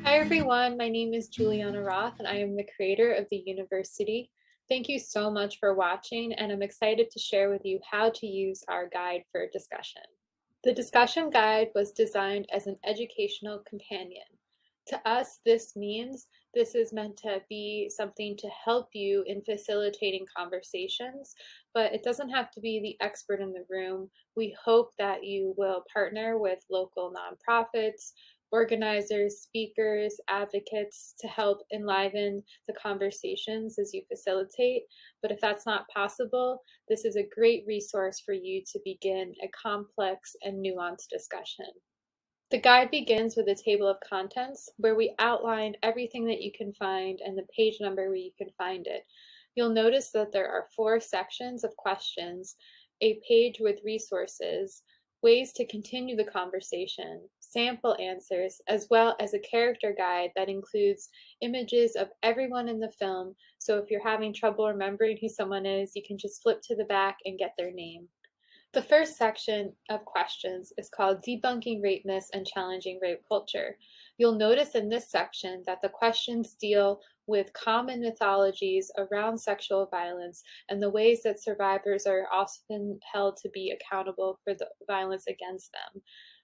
Hi everyone, my name is Juliana Roth and I am the creator of the university. Thank you so much for watching, and I'm excited to share with you how to use our guide for discussion. The discussion guide was designed as an educational companion. To us, this means this is meant to be something to help you in facilitating conversations, but it doesn't have to be the expert in the room. We hope that you will partner with local nonprofits, organizers, speakers, advocates to help enliven the conversations as you facilitate. But if that's not possible, this is a great resource for you to begin a complex and nuanced discussion. The guide begins with a table of contents where we outline everything that you can find and the page number where you can find it. You'll notice that there are 4 sections of questions, a page with resources, ways to continue the conversation, sample answers, as well as a character guide that includes images of everyone in the film. So if you're having trouble remembering who someone is, you can just flip to the back and get their name. The first section of questions is called Debunking Rape Myths and Challenging Rape Culture. You'll notice in this section that the questions deal with common mythologies around sexual violence and the ways that survivors are often held to be accountable for the violence against them.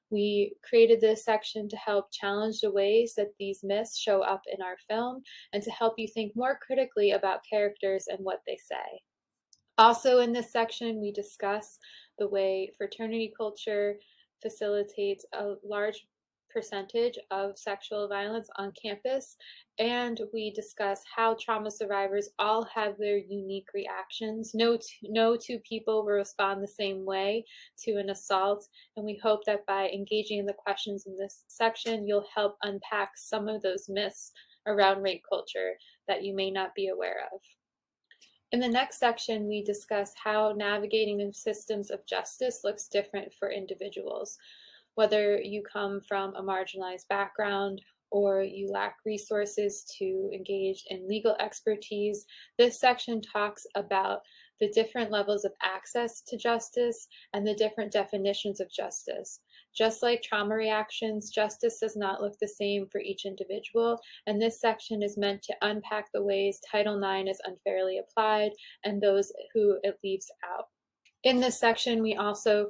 We created this section to help challenge the ways that these myths show up in our film and to help you think more critically about characters and what they say. Also in this section, we discuss the way fraternity culture facilitates a large percentage of sexual violence on campus, and we discuss how trauma survivors all have their unique reactions. No two people will respond the same way to an assault, and we hope that by engaging in the questions in this section, you'll help unpack some of those myths around rape culture that you may not be aware of. In the next section, we discuss how navigating the systems of justice looks different for individuals. Whether you come from a marginalized background or you lack resources to engage in legal expertise, this section talks about the different levels of access to justice and the different definitions of justice. Just like trauma reactions, justice does not look the same for each individual, and this section is meant to unpack the ways Title IX is unfairly applied and those who it leaves out. In this section, we also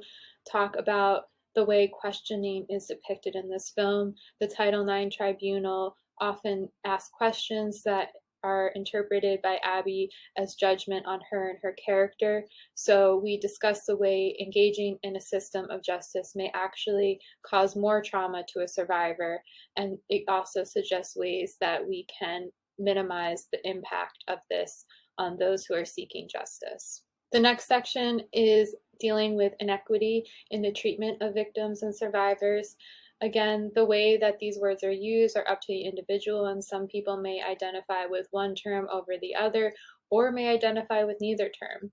talk about the way questioning is depicted in this film. The Title IX tribunal often asks questions that are interpreted by Abby as judgment on her and her character. So we discuss the way engaging in a system of justice may actually cause more trauma to a survivor, and it also suggests ways that we can minimize the impact of this on those who are seeking justice. The next section is dealing with inequity in the treatment of victims and survivors. Again, the way that these words are used are up to the individual, and some people may identify with one term over the other or may identify with neither term.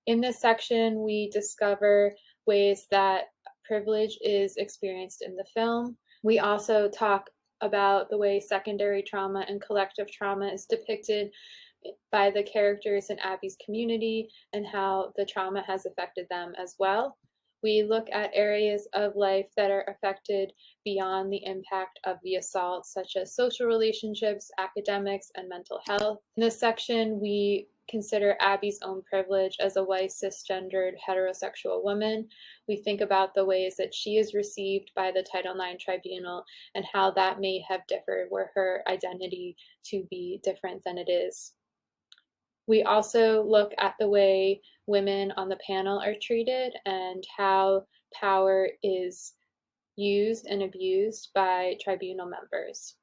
In this section, we discover ways that privilege is experienced in the film. We also talk about the way secondary trauma and collective trauma is depicted by the characters in Abby's community and how the trauma has affected them as well. We look at areas of life that are affected beyond the impact of the assault, such as social relationships, academics, and mental health. In this section, we consider Abby's own privilege as a white, cisgendered, heterosexual woman. We think about the ways that she is received by the Title IX tribunal and how that may have differed were her identity to be different than it is. We also look at the way women on the panel are treated and how power is used and abused by tribunal members.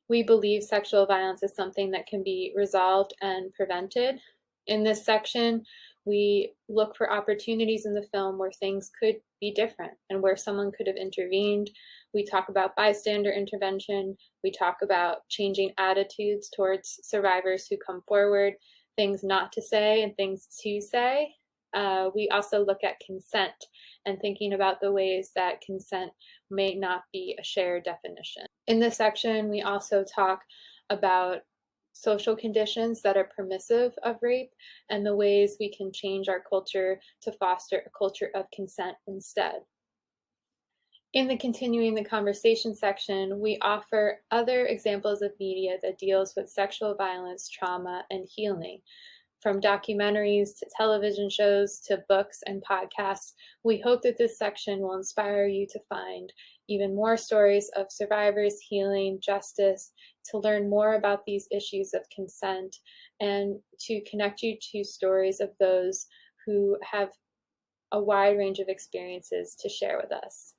We believe sexual violence is something that can be resolved and prevented. In this section, we look for opportunities in the film where things could be different and where someone could have intervened. We talk about bystander intervention. We talk about changing attitudes towards survivors who come forward, things not to say and things to say. We also look at consent and thinking about the ways that consent may not be a shared definition. In this section, we also talk about social conditions that are permissive of rape and the ways we can change our culture to foster a culture of consent instead. In the Continuing the Conversation section, we offer other examples of media that deals with sexual violence, trauma, and healing. From documentaries to television shows to books and podcasts, we hope that this section will inspire you to find even more stories of survivors, healing, justice, to learn more about these issues of consent, and to connect you to stories of those who have a wide range of experiences to share with us.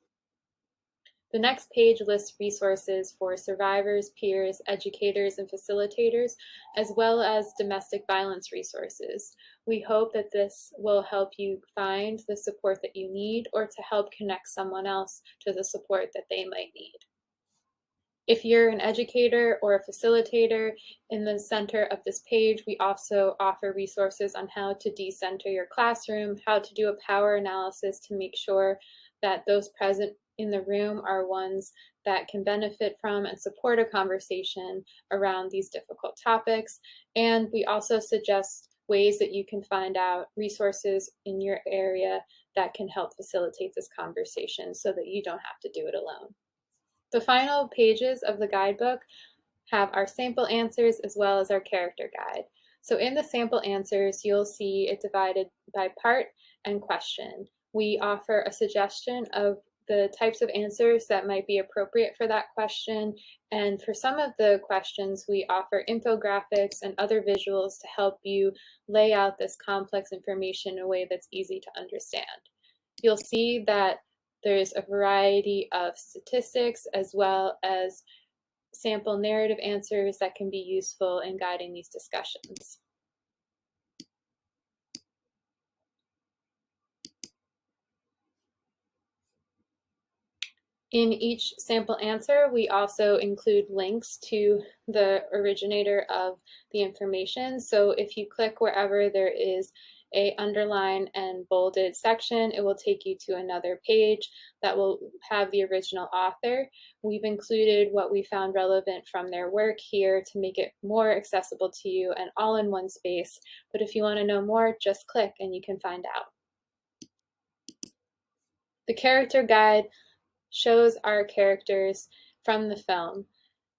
The next page lists resources for survivors, peers, educators, and facilitators, as well as domestic violence resources. We hope that this will help you find the support that you need or to help connect someone else to the support that they might need. If you're an educator or a facilitator, in the center of this page, we also offer resources on how to decenter your classroom, how to do a power analysis to make sure that those present in the room are ones that can benefit from and support a conversation around these difficult topics. And we also suggest ways that you can find out resources in your area that can help facilitate this conversation so that you don't have to do it alone. The final pages of the guidebook have our sample answers as well as our character guide. So in the sample answers, you'll see it divided by part and question. We offer a suggestion of the types of answers that might be appropriate for that question. And for some of the questions, we offer infographics and other visuals to help you lay out this complex information in a way that's easy to understand. You'll see that there's a variety of statistics as well as sample narrative answers that can be useful in guiding these discussions. In each sample answer, we also include links to the originator of the information. So if you click wherever there is a underline and bolded section, it will take you to another page that will have the original author. We've included what we found relevant from their work here to make it more accessible to you and all in one space. But if you want to know more, just click and you can find out. The character guide shows our characters from the film.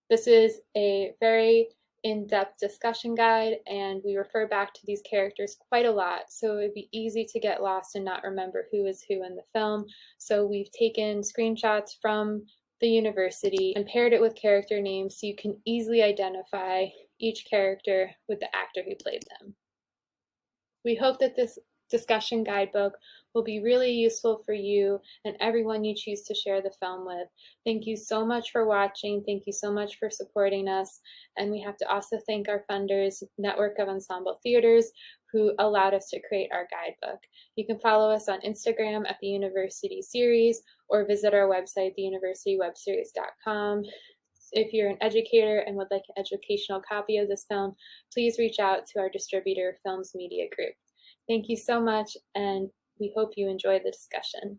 This is a very in-depth discussion guide, and we refer back to these characters quite a lot, so it'd be easy to get lost and not remember who is who in the film. So we've taken screenshots from the university and paired it with character names so you can easily identify each character with the actor who played them. We hope that this discussion guidebook will be really useful for you and everyone you choose to share the film with. Thank you so much for watching. Thank you so much for supporting us. And we have to also thank our funders, Network of Ensemble Theaters, who allowed us to create our guidebook. You can follow us on Instagram at the University Series or visit our website, theuniversitywebseries.com. If you're an educator and would like an educational copy of this film, please reach out to our distributor, Films Media Group. Thank you so much, and we hope you enjoyed the discussion.